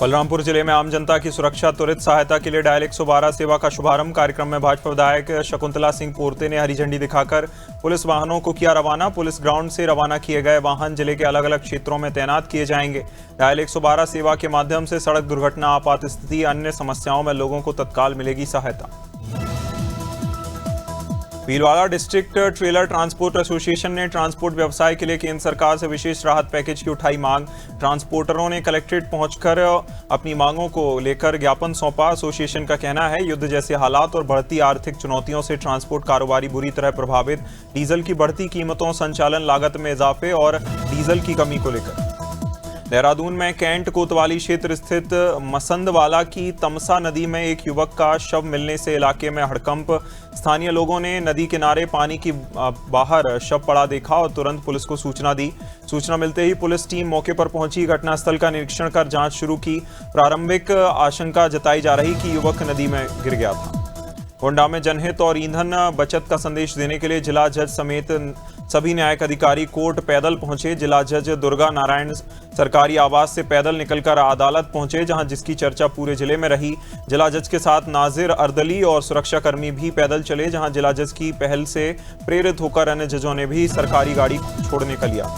बलरामपुर जिले में आम जनता की सुरक्षा त्वरित सहायता के लिए डायल 112 सेवा का शुभारंभ। कार्यक्रम में भाजपा विधायक शकुंतला सिंह पोर्ते ने हरी झंडी दिखाकर पुलिस वाहनों को किया रवाना। पुलिस ग्राउंड से रवाना किए गए वाहन जिले के अलग अलग क्षेत्रों में तैनात किए जाएंगे। डायल 112 सेवा के माध्यम से सड़क दुर्घटना, आपात स्थिति, अन्य समस्याओं में लोगों को तत्काल मिलेगी सहायता। Bhilwara district trailer transport association ने ट्रांसपोर्ट व्यवसाय के लिए केंद्र सरकार से विशेष राहत पैकेज की उठाई मांग। ट्रांसपोर्टरों ने कलेक्ट्रेट पहुंचकर अपनी मांगों को लेकर ज्ञापन सौंपा। एसोसिएशन का कहना है, युद्ध जैसे हालात और बढ़ती आर्थिक चुनौतियों से ट्रांसपोर्ट कारोबारी बुरी तरह प्रभावित। डीजल की बढ़ती कीमतों, संचालन लागत में इजाफे और डीजल की कमी को लेकर देहरादून में कैंट कोतवाली क्षेत्र स्थित मसंदवाला की तमसा नदी में एक युवक का शव मिलने से इलाके में हड़कंप। स्थानीय लोगों ने नदी किनारे पानी की बाहर शव पड़ा देखा और तुरंत पुलिस को सूचना दी। सूचना मिलते ही पुलिस टीम मौके पर पहुंची, घटनास्थल का निरीक्षण कर जांच शुरू की। प्रारंभिक आशंका जताई जा रही कि युवक नदी में गिर गया था। गोंडा में जनहित और ईंधन बचत का संदेश देने के लिए जिला जज समेत सभी न्यायिक अधिकारी कोर्ट पैदल पहुंचे। जिला जज दुर्गा नारायण सरकारी आवास से पैदल निकलकर अदालत पहुंचे, जहां जिसकी चर्चा पूरे जिले में रही। जिला जज के साथ नाजिर अर्दली और सुरक्षाकर्मी भी पैदल चले, जहां जिला जज की पहल से प्रेरित होकर अन्य जजों ने भी सरकारी गाड़ी छोड़ने का लिया।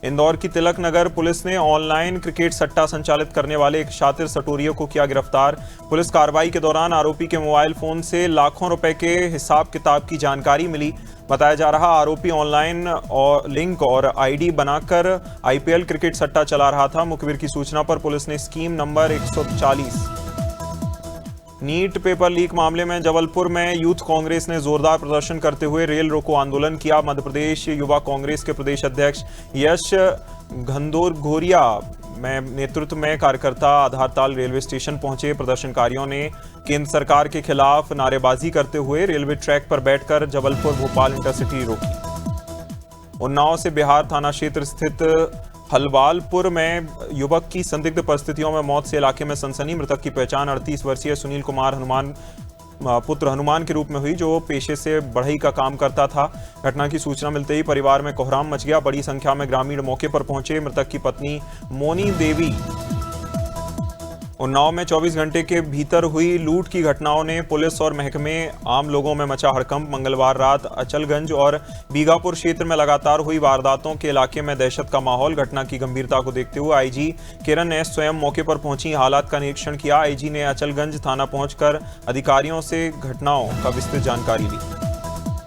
इंदौर की तिलक नगर पुलिस ने ऑनलाइन क्रिकेट सट्टा संचालित करने वाले एक शातिर सटोरियों को किया गिरफ्तार। पुलिस कार्रवाई के दौरान आरोपी के मोबाइल फोन से लाखों रुपए के हिसाब किताब की जानकारी मिली। बताया जा रहा आरोपी ऑनलाइन और लिंक और आईडी बनाकर आईपीएल क्रिकेट सट्टा चला रहा था। मुखबिर की सूचना पर पुलिस ने scheme number 140। NEET paper leak मामले में जबलपुर में यूथ कांग्रेस ने जोरदार प्रदर्शन करते हुए रेल रोको आंदोलन किया। मध्य प्रदेश युवा कांग्रेस के प्रदेश अध्यक्ष यश घंदोरघोरिया में नेतृत्व में कार्यकर्ता आधारताल रेलवे स्टेशन पहुंचे। प्रदर्शनकारियों ने केंद्र सरकार के खिलाफ नारेबाजी करते हुए रेलवे ट्रैक पर बैठकर जबलपुर भोपाल इंटरसिटी रोकी। उन्नाव से बिहार थाना क्षेत्र स्थित हलवालपुर में युवक की संदिग्ध परिस्थितियों में मौत से इलाके में सनसनी। मृतक की पहचान 38 वर्षीय सुनील कुमार पुत्र हनुमान के रूप में हुई, जो पेशे से बढ़ई का काम करता था। घटना की सूचना मिलते ही परिवार में कोहराम मच गया। बड़ी संख्या में ग्रामीण मौके पर पहुंचे। मृतक की पत्नी मोनी देवी उन्नाव में 24 घंटे के भीतर हुई लूट की घटनाओं ने पुलिस और महकमे आम लोगों में मचा हड़कंप। मंगलवार रात अचलगंज और बीगापुर क्षेत्र में लगातार हुई वारदातों के इलाके में दहशत का माहौल। घटना की गंभीरता को देखते हुए आईजी किरण एस स्वयं मौके पर पहुंची, हालात का निरीक्षण किया। आईजी ने अचलगंज थाना पहुंचकर अधिकारियों से घटनाओं का विस्तृत जानकारी ली।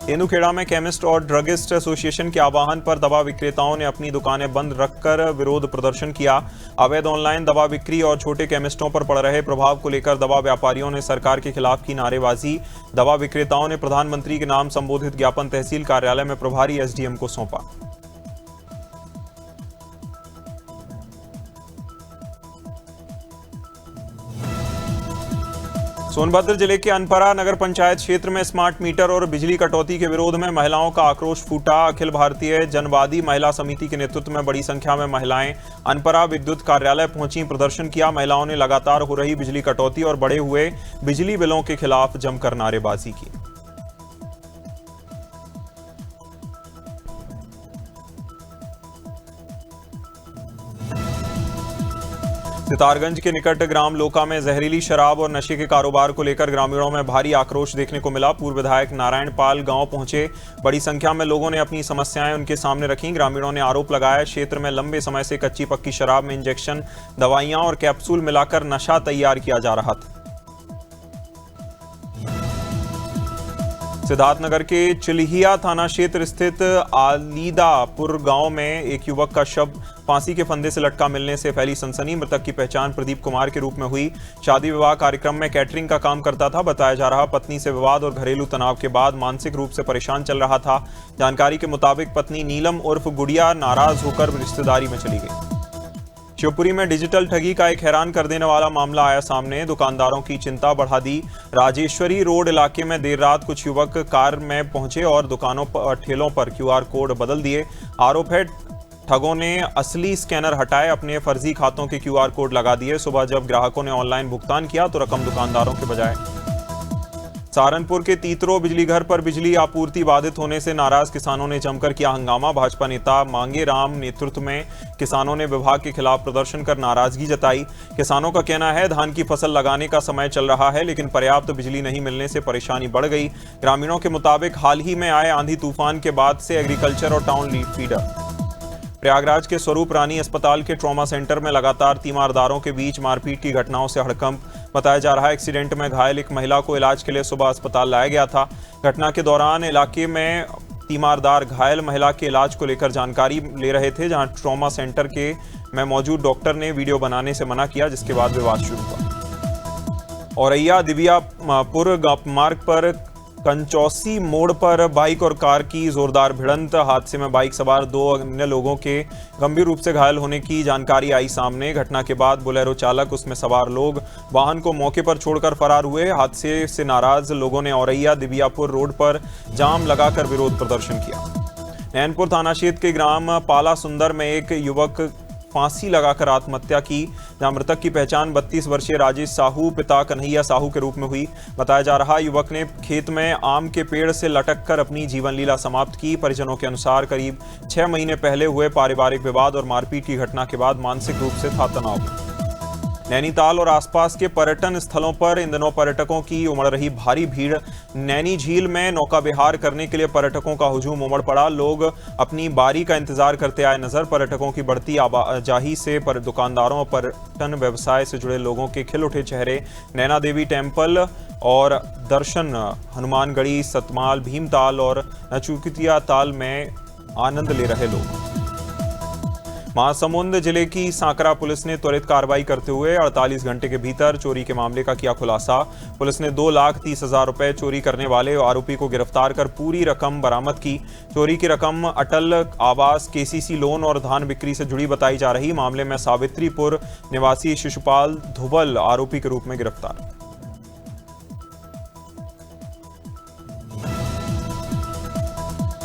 तेंदुखेड़ा में केमिस्ट और ड्रगिस्ट एसोसिएशन के आह्वान पर दवा विक्रेताओं ने अपनी दुकानें बंद रखकर विरोध प्रदर्शन किया। अवैध ऑनलाइन दवा बिक्री और छोटे केमिस्टों पर पड़ रहे प्रभाव को लेकर दवा व्यापारियों ने सरकार के खिलाफ की नारेबाजी। दवा विक्रेताओं ने प्रधानमंत्री के नाम संबोधित ज्ञापन तहसील कार्यालय में प्रभारी एसडीएम को सौंपा। सोनभद्र जिले के अनपरा नगर पंचायत क्षेत्र में स्मार्ट मीटर और बिजली कटौती के विरोध में महिलाओं का आक्रोश फूटा। अखिल भारतीय जनवादी महिला समिति के नेतृत्व में बड़ी संख्या में महिलाएं अनपरा विद्युत कार्यालय पहुंची, प्रदर्शन किया। महिलाओं ने लगातार हो रही बिजली कटौती और बढ़े हुए बिजली बिलों के खिलाफ जमकर नारेबाजी की। सितारगंज के निकट ग्राम लोका में जहरीली शराब और नशे के कारोबार को लेकर ग्रामीणों में भारी आक्रोश देखने को मिला। पूर्व विधायक नारायण पाल गांव पहुंचे। बड़ी संख्या में लोगों ने अपनी समस्याएं उनके सामने रखीं। ग्रामीणों ने आरोप लगाया, क्षेत्र में लंबे समय से कच्ची पक्की शराब में इंजेक्शन, दवाइयां और कैप्सूल मिलाकर नशा तैयार किया जा रहा था। सिद्धार्थनगर के चिल्हिया थाना क्षेत्र स्थित आलीदापुर गांव में एक युवक का शव फांसी के फंदे से लटका मिलने से फैली सनसनी। मृतक की पहचान प्रदीप कुमार के रूप में हुई। शादी विवाह कार्यक्रम में कैटरिंग का काम करता था। बताया जा रहा पत्नी से विवाद और घरेलू तनाव के बाद मानसिक रूप से परेशान चल रहा था। जानकारी के मुताबिक पत्नी नीलम उर्फ गुड़िया नाराज होकर रिश्तेदारी में चली गई। शिवपुरी में डिजिटल ठगी का एक हैरान कर देने वाला मामला आया सामने। दुकानदारों की चिंता बढ़ा दी। राजेश्वरी रोड इलाके में देर रात कुछ युवक कार में पहुंचे और दुकानों पर ठेलों पर क्यूआर कोड बदल दिए। आरोप है ठगों ने असली स्कैनर हटाए, अपने फर्जी खातों के क्यूआर कोड लगा दिए। सुबह जब ग्राहकों ने ऑनलाइन भुगतान किया तो रकम दुकानदारों के बजाय सहारनपुर के तीतरो बिजली घर पर बिजली आपूर्ति बाधित होने से नाराज किसानों ने जमकर किया हंगामा। भाजपा नेता मांगे राम नेतृत्व में किसानों ने विभाग के खिलाफ प्रदर्शन कर नाराजगी जताई। किसानों का कहना है धान की फसल लगाने का समय चल रहा है, लेकिन पर्याप्त बिजली नहीं मिलने से परेशानी बढ़ गई। ग्रामीणों के मुताबिक हाल ही में आए आंधी तूफान के बाद से एग्रीकल्चर और टाउन लीड फीडर प्रयागराज के स्वरूप रानी अस्पताल के ट्रॉमा सेंटर में लगातार तीमारदारों के बीच मारपीट की घटनाओं से हड़कंप बताया जा रहा है। एक्सीडेंट में घायल एक महिला को इलाज के लिए सुबह अस्पताल लाया गया था। घटना के दौरान इलाके में तीमारदार घायल महिला के इलाज को लेकर जानकारी ले रहे थे, जहां ट्रॉमा सेंटर के में मौजूद डॉक्टर ने वीडियो बनाने से मना किया, जिसके बाद विवाद शुरू हुआ। औरैया दिव्यापुर मार्ग पर कंचौसी मोड़ पर बाइक और कार की जोरदार भिड़ंत। हादसे में बाइक सवार 2 अन्य लोगों के गंभीर रूप से घायल होने की जानकारी आई सामने। घटना के बाद बोलेरो चालक उसमें सवार लोग वाहन को मौके पर छोड़कर फरार हुए। हादसे से नाराज लोगों ने औरैया दिव्यापुर रोड पर जाम लगाकर विरोध प्रदर्शन किया। नैनपुर थाना क्षेत्र के ग्राम पाला सुंदर में एक युवक फांसी लगाकर आत्महत्या की, जहां मृतक की पहचान 32 वर्षीय राजेश साहू पिता कन्हैया साहू के रूप में हुई। बताया जा रहा युवक ने खेत में आम के पेड़ से लटक कर अपनी जीवन लीला समाप्त की। परिजनों के अनुसार करीब 6 महीने पहले हुए पारिवारिक विवाद और मारपीट की घटना के बाद मानसिक रूप से था तनाव। नैनीताल और आसपास के पर्यटन स्थलों पर इन दिनों पर्यटकों की उमड़ रही भारी भीड़। नैनी झील में नौका विहार करने के लिए पर्यटकों का हुजूम उमड़ पड़ा। लोग अपनी बारी का इंतजार करते आए नजर। पर्यटकों की बढ़ती आवाजाही से दुकानदारों और पर्यटन व्यवसाय से जुड़े लोगों के खिल उठे चेहरे। नैना देवी टेम्पल और दर्शन, हनुमानगढ़ी, सतमाल, भीमताल और नचुकिया ताल में आनंद ले रहे लोग। महासमुंद जिले की सांकरा पुलिस ने त्वरित कार्रवाई करते हुए 48 घंटे के भीतर चोरी के मामले का किया खुलासा। पुलिस ने 2,30,000 रुपए चोरी करने वाले आरोपी को गिरफ्तार कर पूरी रकम बरामद की। चोरी की रकम अटल आवास, केसीसी लोन और धान बिक्री से जुड़ी बताई जा रही। मामले में सावित्रीपुर निवासी शिशुपाल धुबल आरोपी के रूप में गिरफ्तार।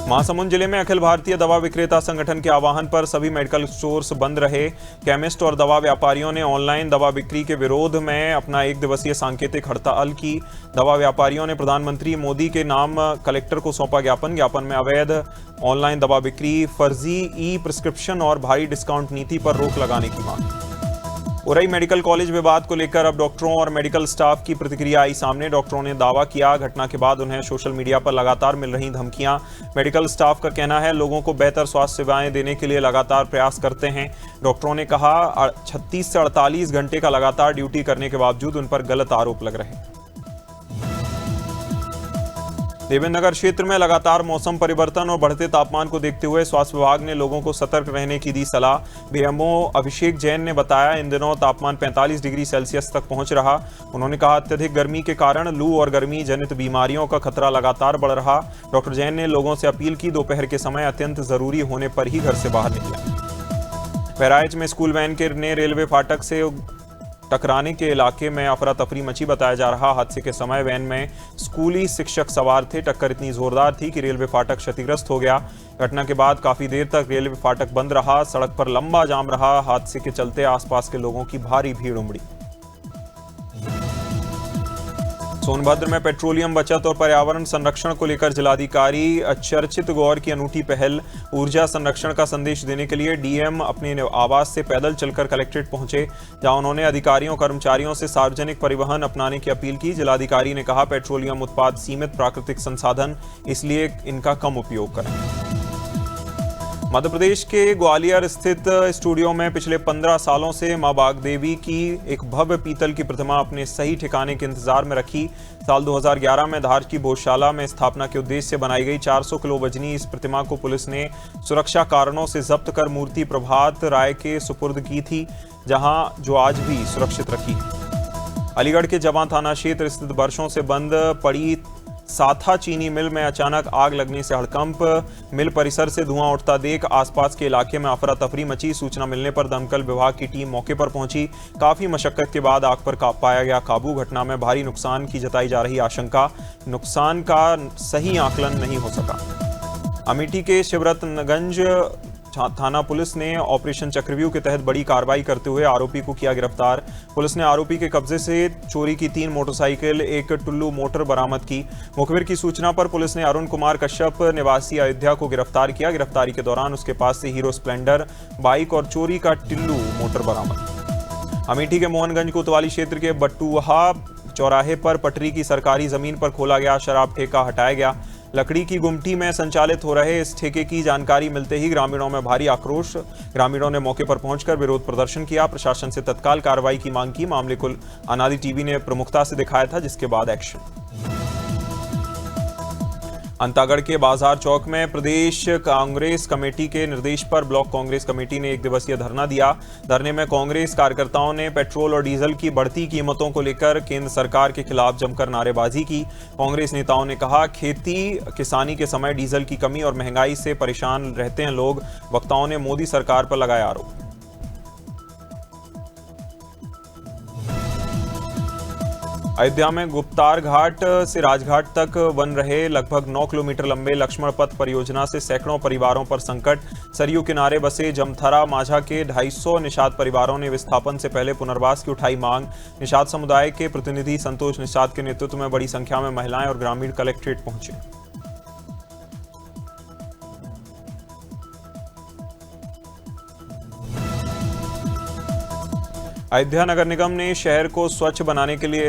महासमुंद जिले में अखिल भारतीय दवा विक्रेता संगठन के आह्वान पर सभी मेडिकल स्टोर्स बंद रहे। केमिस्ट और दवा व्यापारियों ने ऑनलाइन दवा बिक्री के विरोध में अपना 1 दिवसीय सांकेतिक हड़ताल की। दवा व्यापारियों ने प्रधानमंत्री मोदी के नाम कलेक्टर को सौंपा ज्ञापन। ज्ञापन में अवैध ऑनलाइन दवा बिक्री, फर्जी ई प्रिस्क्रिप्शन और भारी डिस्काउंट नीति पर रोक लगाने की मांग। उरई मेडिकल कॉलेज विवाद को लेकर अब डॉक्टरों और मेडिकल स्टाफ की प्रतिक्रिया आई सामने। डॉक्टरों ने दावा किया घटना के बाद उन्हें सोशल मीडिया पर लगातार मिल रही धमकियां। मेडिकल स्टाफ का कहना है लोगों को बेहतर स्वास्थ्य सेवाएं देने के लिए लगातार प्रयास करते हैं। डॉक्टरों ने कहा 36 से 48 घंटे का लगातार ड्यूटी करने के बावजूद उन पर गलत आरोप लग रहे हैं। देवेंद्र नगर क्षेत्र में लगातार मौसम परिवर्तन और बढ़ते तापमान को देखते हुए स्वास्थ्य विभाग ने लोगों को सतर्क रहने की दी सलाह। बीएमओ अभिषेक जैन ने बताया इन दिनों तापमान 45 डिग्री सेल्सियस तक पहुंच रहा। उन्होंने कहा अत्यधिक गर्मी के कारण लू और गर्मी जनित बीमारियों का खतरा लगातार बढ़ रहा। डॉक्टर जैन ने लोगों से अपील की दोपहर के समय अत्यंत जरूरी होने पर ही घर से बाहर निकलें। बहराइच में स्कूल वैन ने रेलवे फाटक से टकराने के इलाके में अफरा तफरी मची। बताया जा रहा हादसे के समय वैन में स्कूली शिक्षक सवार थे। टक्कर इतनी जोरदार थी कि रेलवे फाटक क्षतिग्रस्त हो गया। घटना के बाद काफी देर तक रेलवे फाटक बंद रहा। सड़क पर लंबा जाम रहा। हादसे के चलते आसपास के लोगों की भारी भीड़ उमड़ी। सोनभद्र में पेट्रोलियम बचत और पर्यावरण संरक्षण को लेकर जिलाधिकारी चर्चित गौर की अनूठी पहल। ऊर्जा संरक्षण का संदेश देने के लिए डीएम अपने आवास से पैदल चलकर कलेक्ट्रेट पहुंचे, जहां उन्होंने अधिकारियों कर्मचारियों से सार्वजनिक परिवहन अपनाने की अपील की। जिलाधिकारी ने कहा पेट्रोलियम उत्पाद सीमित प्राकृतिक संसाधन, इसलिए इनका कम उपयोग करें। मध्य प्रदेश के ग्वालियर स्थित स्टूडियो में पिछले 15 सालों से मां बागदेवी की एक भव्य पीतल की प्रतिमा अपने सही ठिकाने के इंतजार में रखी। साल 2011 में धार की भोजशाला में स्थापना के उद्देश्य से बनाई गई 400 किलो वजनी इस प्रतिमा को पुलिस ने सुरक्षा कारणों से जब्त कर मूर्ति प्रभात राय के सुपुर्द की थी, जहां जो आज भी सुरक्षित रखी। अलीगढ़ के जवां थाना क्षेत्र स्थित वर्षों से बंद पड़ी साथा चीनी मिल में अचानक आग लगने से हड़कंप। मिल परिसर से धुआं उठता देख आसपास के इलाके में अफरा तफरी मची। सूचना मिलने पर दमकल विभाग की टीम मौके पर पहुंची। काफी मशक्कत के बाद आग पर पाया गया काबू। घटना में भारी नुकसान की जताई जा रही आशंका। नुकसान का सही आकलन नहीं हो सका। अमेठी के शिवरतनगंज थाना पुलिस ने ऑपरेशन चक्रव्यूह के तहत बड़ी कार्रवाई करते हुए आरोपी को किया गिरफ्तार। पुलिस ने आरोपी के कब्जे से चोरी की 3 मोटरसाइकिल, एक टुल्लू मोटर बरामद की। मुखबिर की सूचना पर पुलिस ने अरुण कुमार कश्यप निवासी अयोध्या को गिरफ्तार किया। गिरफ्तारी के दौरान उसके पास से हीरो स्प्लेंडर बाइक और चोरी का टिल्लू मोटर बरामद। अमेठी के मोहनगंज कोतवाली क्षेत्र के बटुहा चौराहे पर पटरी की सरकारी जमीन पर खोला गया शराब ठेका हटाया गया। लकड़ी की गुमटी में संचालित हो रहे इस ठेके की जानकारी मिलते ही ग्रामीणों में भारी आक्रोश। ग्रामीणों ने मौके पर पहुंचकर विरोध प्रदर्शन किया, प्रशासन से तत्काल कार्रवाई की मांग की। मामले को अनादि टीवी ने प्रमुखता से दिखाया था, जिसके बाद एक्शन। अंतागढ़ के बाजार चौक में प्रदेश कांग्रेस कमेटी के निर्देश पर ब्लॉक कांग्रेस कमेटी ने 1 दिवसीय धरना दिया। धरने में कांग्रेस कार्यकर्ताओं ने पेट्रोल और डीजल की बढ़ती कीमतों को लेकर केंद्र सरकार के खिलाफ जमकर नारेबाजी की। कांग्रेस नेताओं ने कहा, खेती किसानी के समय डीजल की कमी और महंगाई से परेशान रहते हैं लोग। वक्ताओं ने मोदी सरकार पर लगाया आरोप। अयोध्या में गुप्तार घाट से राजघाट तक बन रहे लगभग 9 किलोमीटर लंबे लक्ष्मण पथ परियोजना से सैकड़ों परिवारों पर संकट। सरयू किनारे बसे जमथरा माझा के 250 निषाद परिवारों ने विस्थापन से पहले पुनर्वास की उठाई मांग। निषाद समुदाय के प्रतिनिधि संतोष निषाद के नेतृत्व में बड़ी संख्या में महिलाएं और ग्रामीण कलेक्ट्रेट पहुंचे। अयोध्या नगर निगम ने शहर को स्वच्छ बनाने के लिए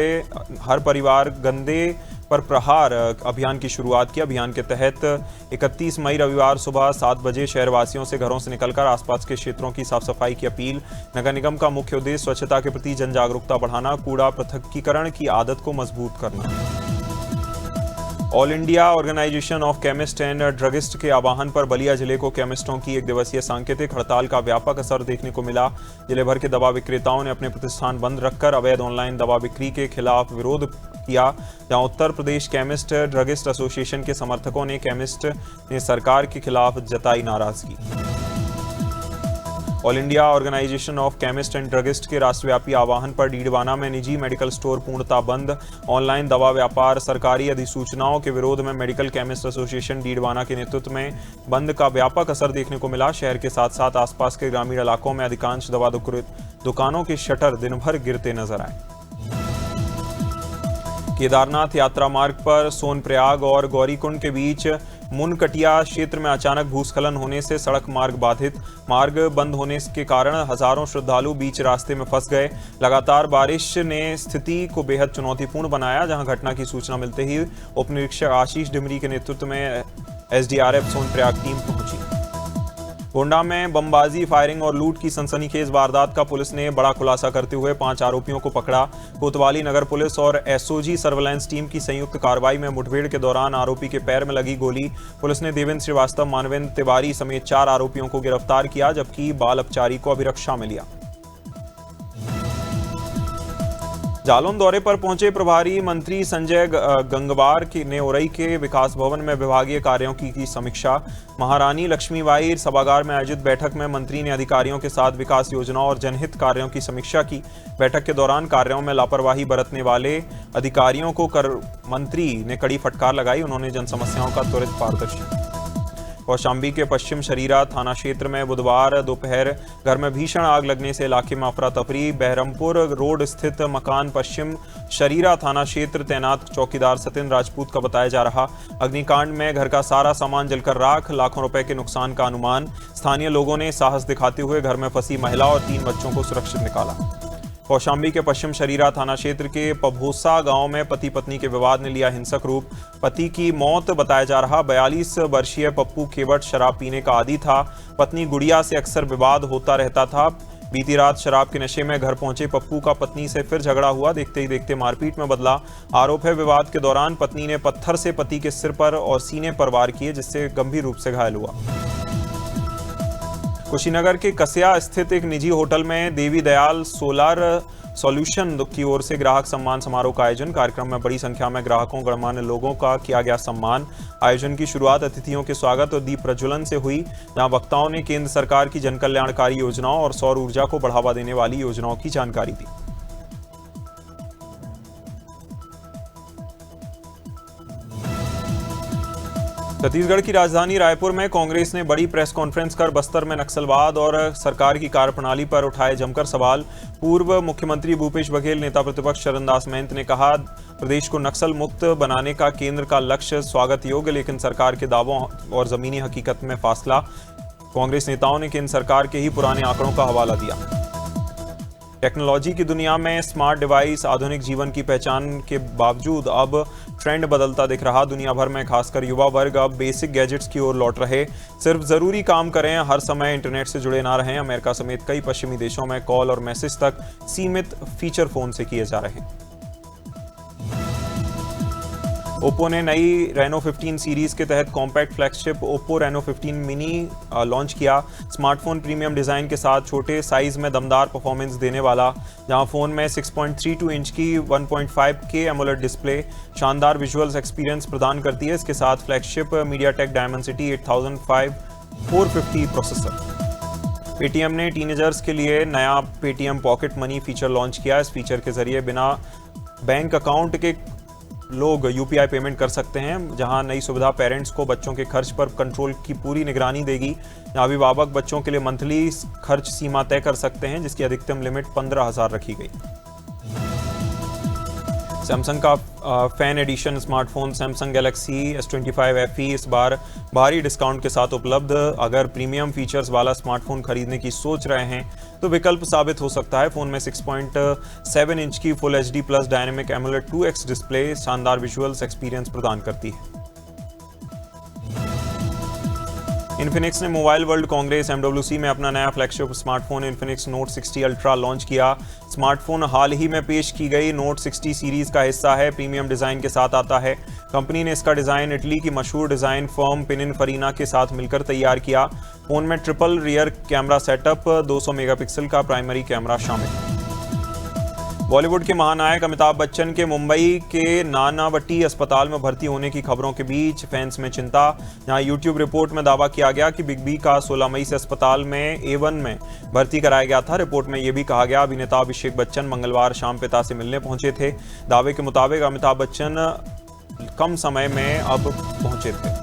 हर परिवार गंदे पर प्रहार अभियान की शुरुआत की। अभियान के तहत 31 मई रविवार सुबह 7 बजे शहरवासियों से घरों से निकलकर आसपास के क्षेत्रों की साफ सफाई की अपील। नगर निगम का मुख्य उद्देश्य स्वच्छता के प्रति जन जागरूकता बढ़ाना, कूड़ा पृथक्कीकरण की आदत को मजबूत करना। All India organisation of chemist and druggist के आह्वान पर बलिया जिले को केमिस्टों की 1 दिवसीय सांकेतिक हड़ताल का व्यापक असर देखने को मिला। जिले भर के दवा विक्रेताओं ने अपने प्रतिष्ठान बंद रखकर अवैध ऑनलाइन दवा बिक्री के खिलाफ विरोध किया। जहां Uttar Pradesh chemist druggist association के समर्थकों ने केमिस्ट ने सरकार के खिलाफ जताई नाराजगी। All India organisation of chemist and druggist के राष्ट्रव्यापी आह्वान पर डीडवाना में निजी मेडिकल स्टोर पूर्णतः बंद। ऑनलाइन दवा व्यापार, सरकारी अधिसूचनाओं के विरोध में मेडिकल केमिस्ट एसोसिएशन डीडवाना के नेतृत्व में बंद का व्यापक असर देखने को मिला। शहर के साथ साथ आसपास के ग्रामीण इलाकों में अधिकांश दवा दुकानों के शटर दिन भर गिरते नजर आए। केदारनाथ यात्रा मार्ग पर सोनप्रयाग और गौरीकुंड के बीच मुनकटिया क्षेत्र में अचानक भूस्खलन होने से सड़क मार्ग बाधित। मार्ग बंद होने के कारण हजारों श्रद्धालु बीच रास्ते में फंस गए। लगातार बारिश ने स्थिति को बेहद चुनौतीपूर्ण बनाया। जहां घटना की सूचना मिलते ही उप निरीक्षक आशीष डिमरी के नेतृत्व में एसडीआरएफ सोनप्रयाग टीम पहुंची। गोंडा में बमबाजी, फायरिंग और लूट की सनसनीखेज वारदात का पुलिस ने बड़ा खुलासा करते हुए 5 आरोपियों को पकड़ा। कोतवाली नगर पुलिस और एसओजी सर्वेलेंस टीम की संयुक्त कार्रवाई में मुठभेड़ के दौरान आरोपी के पैर में लगी गोली। पुलिस ने देवेंद्र श्रीवास्तव, मानवेंद्र तिवारी समेत 4 आरोपियों को गिरफ्तार किया, जबकि बाल अपचारी को अभिरक्षा में लिया। जालौन दौरे पर पहुंचे प्रभारी मंत्री संजय गंगवार ने उरई के विकास भवन में विभागीय कार्यों की समीक्षा। महारानी लक्ष्मीबाई सभागार में आयोजित बैठक में मंत्री ने अधिकारियों के साथ विकास योजनाओं और जनहित कार्यों की समीक्षा की। बैठक के दौरान कार्यों में लापरवाही बरतने वाले अधिकारियों को मंत्री ने कड़ी फटकार लगाई। उन्होंने जन समस्याओं का त्वरित पारदर्शी। कौशाम्बी के पश्चिम शरीरा थाना क्षेत्र में बुधवार दोपहर घर में भीषण आग लगने से इलाके में अफरा तफरी। बहरमपुर रोड स्थित मकान पश्चिम शरीरा थाना क्षेत्र तैनात चौकीदार सत्येंद्र राजपूत का बताया जा रहा। अग्निकांड में घर का सारा सामान जलकर राख, लाखों रुपए के नुकसान का अनुमान। स्थानीय लोगों ने साहस दिखाते हुए घर में फंसी महिला और 3 बच्चों को सुरक्षित निकाला। कौशाम्बी के पश्चिम शरीरा थाना क्षेत्र के पभोसा गांव में पति पत्नी के विवाद ने लिया हिंसक रूप। पति की मौत बताया जा रहा। 42 वर्षीय पप्पू केवट शराब पीने का आदी था। पत्नी गुड़िया से अक्सर विवाद होता रहता था। बीती रात शराब के नशे में घर पहुंचे पप्पू का पत्नी से फिर झगड़ा हुआ। देखते ही देखते मारपीट में बदला। आरोप है विवाद के दौरान पत्नी ने पत्थर से पति के सिर पर और सीने पर वार किए, जिससे गंभीर रूप से घायल हुआ। कुशीनगर के कसिया स्थित एक निजी होटल में देवी दयाल सोलर सॉल्यूशन की ओर से ग्राहक सम्मान समारोह का आयोजन। कार्यक्रम में बड़ी संख्या में ग्राहकों, गणमान्य लोगों का किया गया सम्मान। आयोजन की शुरुआत अतिथियों के स्वागत और दीप प्रज्वलन से हुई, जहां वक्ताओं ने केंद्र सरकार की जन कल्याणकारी योजनाओं और सौर ऊर्जा को बढ़ावा देने वाली योजनाओं की जानकारी दी। छत्तीसगढ़ की राजधानी रायपुर में कांग्रेस ने बड़ी प्रेस कॉन्फ्रेंस कर बस्तर में नक्सलवाद और सरकार की कार्यप्रणाली पर उठाए जमकर सवाल। पूर्व मुख्यमंत्री भूपेश बघेल, नेता प्रतिपक्ष चरणदास महंत ने कहा, प्रदेश को नक्सल मुक्त बनाने का केंद्र का लक्ष्य स्वागत योग्य, लेकिन सरकार के दावों और जमीनी हकीकत में फासला। कांग्रेस नेताओं ने केंद्र सरकार के ही पुराने आंकड़ों का हवाला दिया। टेक्नोलॉजी की दुनिया में स्मार्ट डिवाइस आधुनिक जीवन की पहचान के बावजूद अब ट्रेंड बदलता दिख रहा। दुनिया भर में खासकर युवा वर्ग अब बेसिक गैजेट्स की ओर लौट रहे। सिर्फ जरूरी काम करें, हर समय इंटरनेट से जुड़े ना रहें। अमेरिका समेत कई पश्चिमी देशों में कॉल और मैसेज तक सीमित फीचर फोन से किए जा रहे हैं। ओप्पो ने नई रेनो 15 सीरीज के तहत compact flagship Oppo Reno 15 mini launch किया। स्मार्टफोन प्रीमियम डिजाइन के साथ छोटे साइज में दमदार परफॉर्मेंस देने वाला, जहां फोन में 6.32 इंच की 1.5K एमोलेड डिस्प्ले शानदार विजुअल्स एक्सपीरियंस प्रदान करती है। इसके साथ flagship MediaTek Dimensity 8450 processor. Paytm ने टीनेजर्स के लिए नया Paytm pocket money feature launch किया। इस फीचर के जरिए बिना बैंक अकाउंट के लोग यूपीआई पेमेंट कर सकते हैं, जहां नई सुविधा पेरेंट्स को बच्चों के खर्च पर कंट्रोल की पूरी निगरानी देगी। जहां अभिभावक बच्चों के लिए मंथली खर्च सीमा तय कर सकते हैं, जिसकी अधिकतम लिमिट 15,000 रखी गई। सैमसंग का fan addition smartphone Samsung Galaxy S25 FE इस बार भारी डिस्काउंट के साथ उपलब्ध। अगर प्रीमियम फीचर्स वाला स्मार्टफोन खरीदने की सोच रहे हैं तो विकल्प साबित हो सकता है। फोन में 6.7 इंच की full HD plus dynamic AMOLED 2X display शानदार विजुअल्स एक्सपीरियंस प्रदान करती है। इन्फिनिक्स ने मोबाइल वर्ल्ड कांग्रेस MWC में अपना नया flagship smartphone Infinix note 60 ultra launch किया। स्मार्टफोन हाल ही में पेश की गई नोट 60 सीरीज का हिस्सा है। प्रीमियम डिजाइन के साथ आता है। कंपनी ने इसका डिजाइन इटली की मशहूर डिजाइन फर्म पिनिनफरीना के साथ मिलकर तैयार किया। फोन में triple rear camera setup, 200 megapixel का प्राइमरी कैमरा शामिल। बॉलीवुड के महानायक अमिताभ बच्चन के मुंबई के नानावटी अस्पताल में भर्ती होने की खबरों के बीच फैंस में चिंता। जहां यूट्यूब रिपोर्ट में दावा किया गया कि बिग बी का 16 मई से अस्पताल में A1 में भर्ती कराया गया था। रिपोर्ट में यह भी कहा गया अभिनेता अभिषेक बच्चन मंगलवार शाम पिता से मिलने पहुंचे थे। दावे के मुताबिक अमिताभ बच्चन कम समय में अब पहुंचे थे।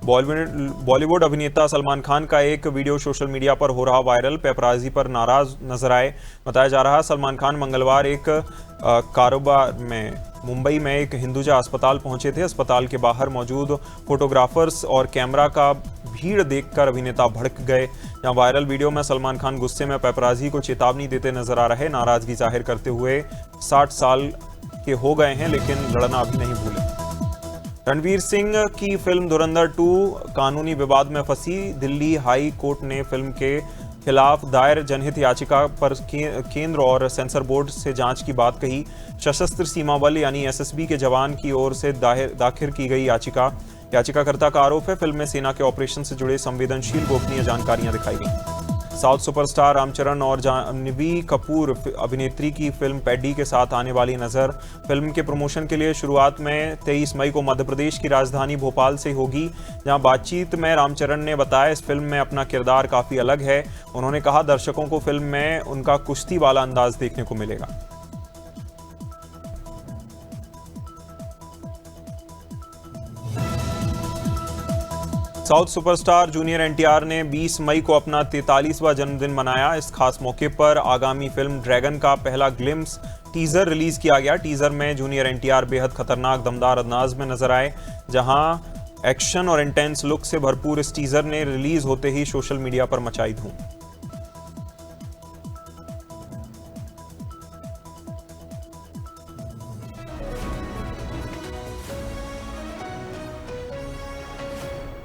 बॉलीवुड अभिनेता सलमान खान का एक वीडियो सोशल मीडिया पर हो रहा वायरल। पेपराजी पर नाराज नजर आए। बताया जा रहा है सलमान खान मंगलवार एक कारोबार में मुंबई में एक हिंदुजा अस्पताल पहुंचे थे। अस्पताल के बाहर मौजूद फोटोग्राफर्स और कैमरा का भीड़ देखकर अभिनेता भड़क गए। जहां वायरल वीडियो में सलमान खान गुस्से में पेपराजी को चेतावनी देते नजर आ रहे। नाराजगी जाहिर करते हुए 60 साल के हो गए हैं, लेकिन लड़ना अभी नहीं भूले। रणवीर सिंह की फिल्म धुरंधर 2 कानूनी विवाद में फंसी। दिल्ली हाई कोर्ट ने फिल्म के खिलाफ दायर जनहित याचिका पर केंद्र और सेंसर बोर्ड से जांच की बात कही। सशस्त्र सीमा बल यानी SSB के जवान की ओर से दाखिल की गई याचिकाकर्ता का आरोप है फिल्म में सेना के ऑपरेशन से जुड़े संवेदनशील गोपनीय जानकारियां दिखाई गई। साउथ सुपरस्टार रामचरण और जानवी कपूर अभिनेत्री की फिल्म पैडी के साथ आने वाली नजर। फिल्म के प्रमोशन के लिए शुरुआत में 23 मई को मध्य प्रदेश की राजधानी भोपाल से होगी। जहां बातचीत में रामचरण ने बताया इस फिल्म में अपना किरदार काफी अलग है। उन्होंने कहा दर्शकों को फिल्म में उनका कुश्ती वाला अंदाज देखने को मिलेगा। साउथ सुपरस्टार जूनियर NTR ने 20 मई को अपना 43वां जन्मदिन मनाया। इस खास मौके पर आगामी फिल्म ड्रैगन का पहला ग्लिम्स टीजर रिलीज किया गया। टीजर में जूनियर NTR बेहद खतरनाक दमदार अंदाज में नजर आए। जहां एक्शन और इंटेंस लुक से भरपूर इस टीजर ने रिलीज होते ही सोशल मीडिया पर मचाई धूम।